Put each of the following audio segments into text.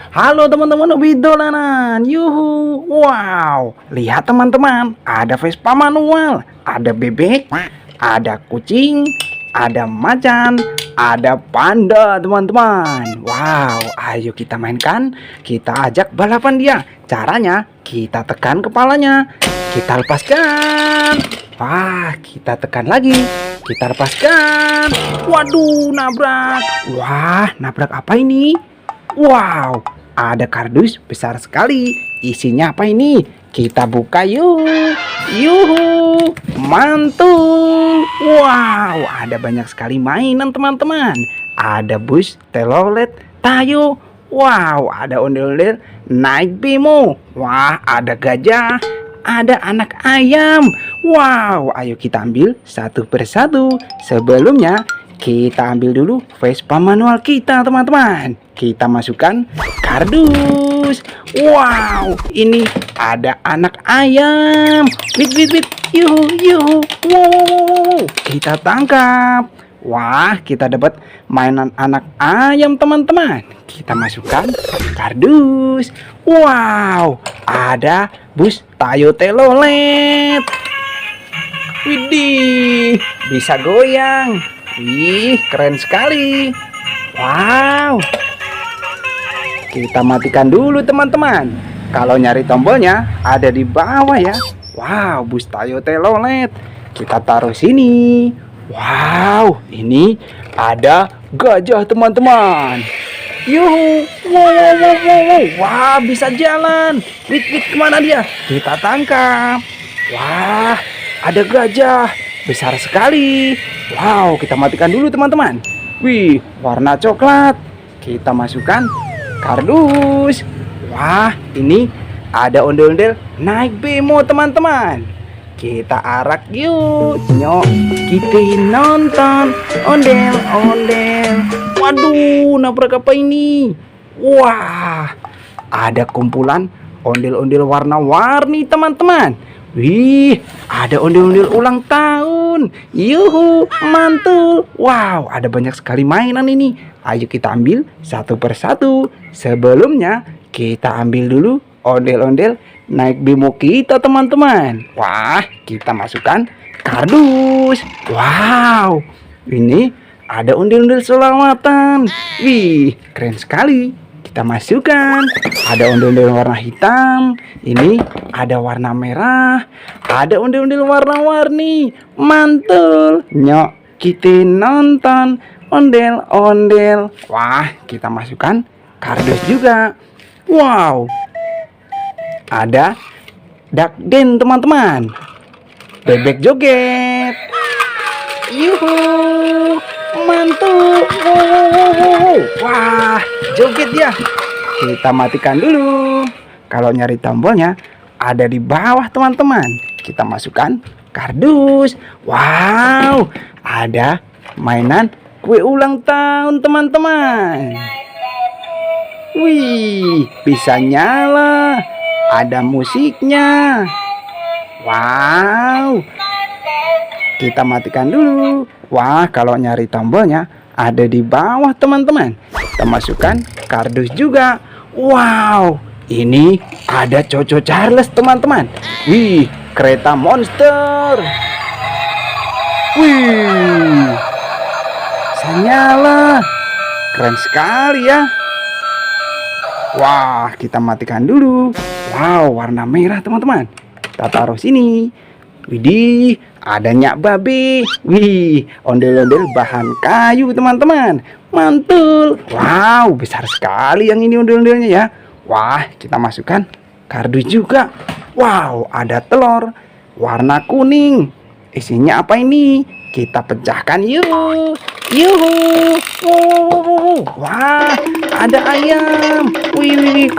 Halo teman-teman Widolanan, yuhu, wow. Lihat teman-teman, ada Vespa manual, ada bebek, ada kucing, ada macan, ada panda teman-teman. Wow, ayo kita mainkan, kita ajak balapan dia. Caranya, kita tekan kepalanya, kita lepaskan. Wah, kita tekan lagi, kita lepaskan. Waduh, nabrak. Wah, nabrak apa ini? Wow, ada kardus besar sekali. Isinya apa ini? Kita buka yuk. Yuhu, mantul. Wow, ada banyak sekali mainan teman-teman. Ada bus, telolet, tayo. Wow, ada ondel-ondel naik bemo. Wah, ada gajah, ada anak ayam. Wow, ayo kita ambil satu persatu. Sebelumnya kita ambil dulu Vespa manual kita teman-teman. Kita masukkan kardus. Wow, ini ada anak ayam. Wit wit wit. Yuhu yuhu. Wow, kita tangkap. Wah, kita dapat mainan anak ayam teman-teman. Kita masukkan kardus. Wow, ada bus Tayo Telolet. Widih, bisa goyang. Wih, keren sekali. Wow. Kita matikan dulu teman-teman. Kalau nyari tombolnya ada di bawah ya. Wow, bus Tayo Telolet. Kita taruh sini. Wow, ini ada gajah teman-teman. Yuhu, wow, wah bisa jalan. Wit wit, kemana dia? Kita tangkap. Wah, ada gajah besar sekali. Wow, kita matikan dulu teman-teman. Wih, warna coklat. Kita masukkan kardus. Wah, ini ada ondel-ondel naik bemo teman-teman. Kita arak yuk. Nyok, kita nonton ondel-ondel. Waduh, nabrak apa ini? Wah, ada kumpulan ondel-ondel warna-warni teman-teman. Wih, ada ondel-ondel ulang tahun. Yuhu, mantul. Wow, ada banyak sekali mainan ini. Ayo kita ambil satu persatu. Sebelumnya kita ambil dulu ondel-ondel naik bemo kita teman-teman. Wah, kita masukkan kardus. Wow, ini ada ondel-ondel selawatan. Wih, keren sekali. Kita masukkan. Ada ondel-ondel warna hitam. Ini ada warna merah. Ada ondel-ondel warna-warni. Mantul. Nyok, kita nonton ondel-ondel. Wah, kita masukkan kardus juga. Wow, ada dakden teman-teman. Bebek joget. Yuhu, mantul. Wah, joget ya. Kita matikan dulu. Kalau nyari tombolnya ada di bawah teman-teman. Kita masukkan kardus. Wow, ada mainan kue ulang tahun teman-teman. Wih, bisa nyala. Ada musiknya. Wow, kita matikan dulu. Wah, kalau nyari tombolnya ada di bawah teman-teman. Kita masukkan kardus juga. Wow, ini ada Coco Charles teman-teman. Wih, kereta monster. Wih, bisa nyala. Keren sekali ya. Wah, kita matikan dulu. Wow, warna merah teman-teman. Kita taruh sini. Widih, ada nyak babe. Wih, ondel-ondel bahan kayu teman-teman. Mantul. Wow, besar sekali yang ini ondel-ondelnya ya. Wah, kita masukkan kardus juga. Wow, ada telur warna kuning. Isinya apa ini? Kita pecahkan yuk. Yuhu. Wah, ada ayam. Wih.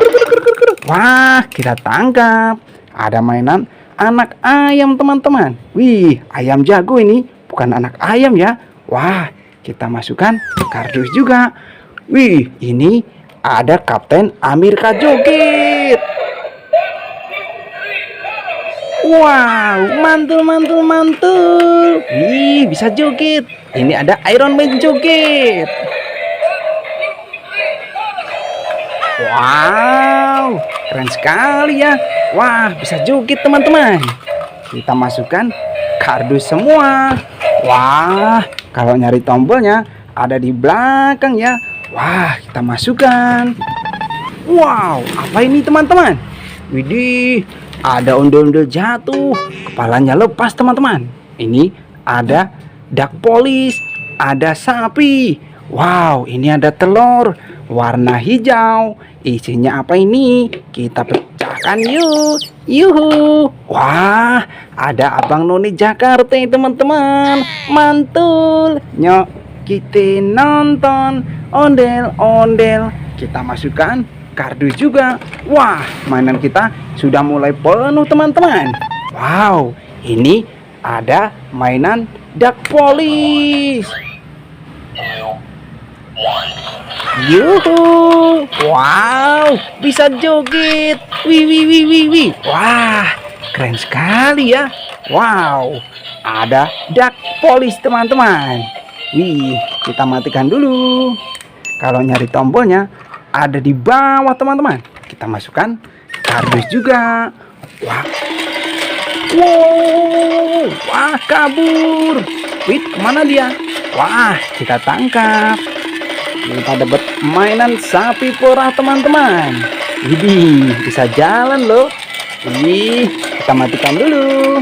Wah, kita tangkap. Ada mainan anak ayam teman-teman. Wih, ayam jago ini. Bukan anak ayam ya. Wah, kita masukkan kardus juga. Wih, ini ada Kapten Amerika joget. Wow, mantul. Wih, bisa joget. Ini ada Iron Man joget. Wow, keren sekali ya. Wah, bisa joget teman-teman. Kita masukkan kardus semua. Wah, kalau nyari tombolnya ada di belakang ya. Wah, kita masukkan. Wow, apa ini teman-teman? Widih, ada ondel-ondel jatuh. Kepalanya lepas teman-teman. Ini ada duck police, ada sapi. Wow, ini ada telur warna hijau. Isinya apa ini? Kita pecahkan yuk. Yuhu. Wah, ada Abang Noni Jakarta teman-teman. Mantul. Nyok, kita nonton ondel-ondel. Kita masukkan kardus juga. Wah, mainan kita sudah mulai penuh teman-teman. Wow, ini ada mainan duck police. Yuhu, wow, bisa joget. Wih, wih, wih, wih, wih. Wah, keren sekali ya. Wow, ada duck police teman-teman. Wih, kita matikan dulu. Kalau nyari tombolnya ada di bawah teman-teman. Kita masukkan kardus juga. Wah, wow, wah kabur. Wih, kemana dia? Wah, kita tangkap. Kita dapat mainan sapi perah teman-teman. Widih, bisa jalan loh. Wih, kita matikan dulu.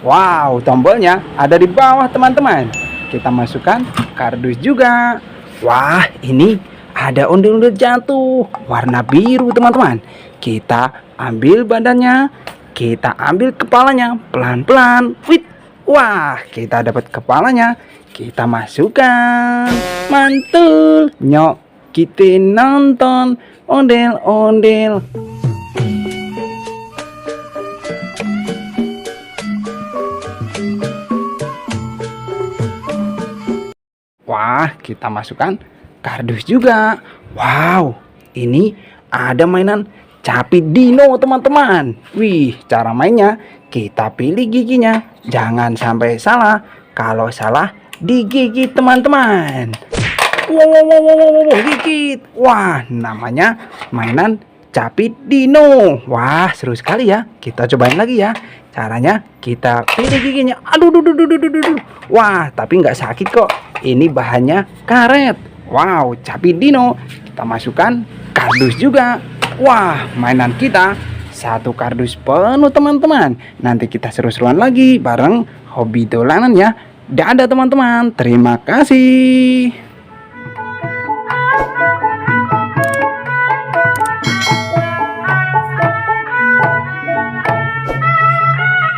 Wow, tombolnya ada di bawah teman-teman. Kita masukkan kardus juga. Wah, ini ada ondel-ondel jatuh warna biru teman-teman. Kita ambil badannya, kita ambil kepalanya pelan-pelan. Wih, wah, kita dapat kepalanya. Kita masukkan. Mantul. Nyok, kita nonton ondel-ondel. Wah, kita masukkan kardus juga. Wow, ini ada mainan Capi Dino teman-teman. Wih, cara mainnya kita pilih giginya. Jangan sampai salah. Kalau salah digigit teman-teman. Wow, gigit. Wah, namanya mainan Capi Dino. Wah, seru sekali ya. Kita cobain lagi ya. Caranya kita pilih giginya. Aduh, duh, duh, duh, duh, duh, duh. Wah, tapi nggak sakit kok. Ini bahannya karet. Wow, Capi Dino. Kita masukkan kardus juga. Wah, mainan kita satu kardus penuh teman-teman. Nanti kita seru-seruan lagi bareng Hobi Dolanan ya. Dadah teman-teman, terima kasih.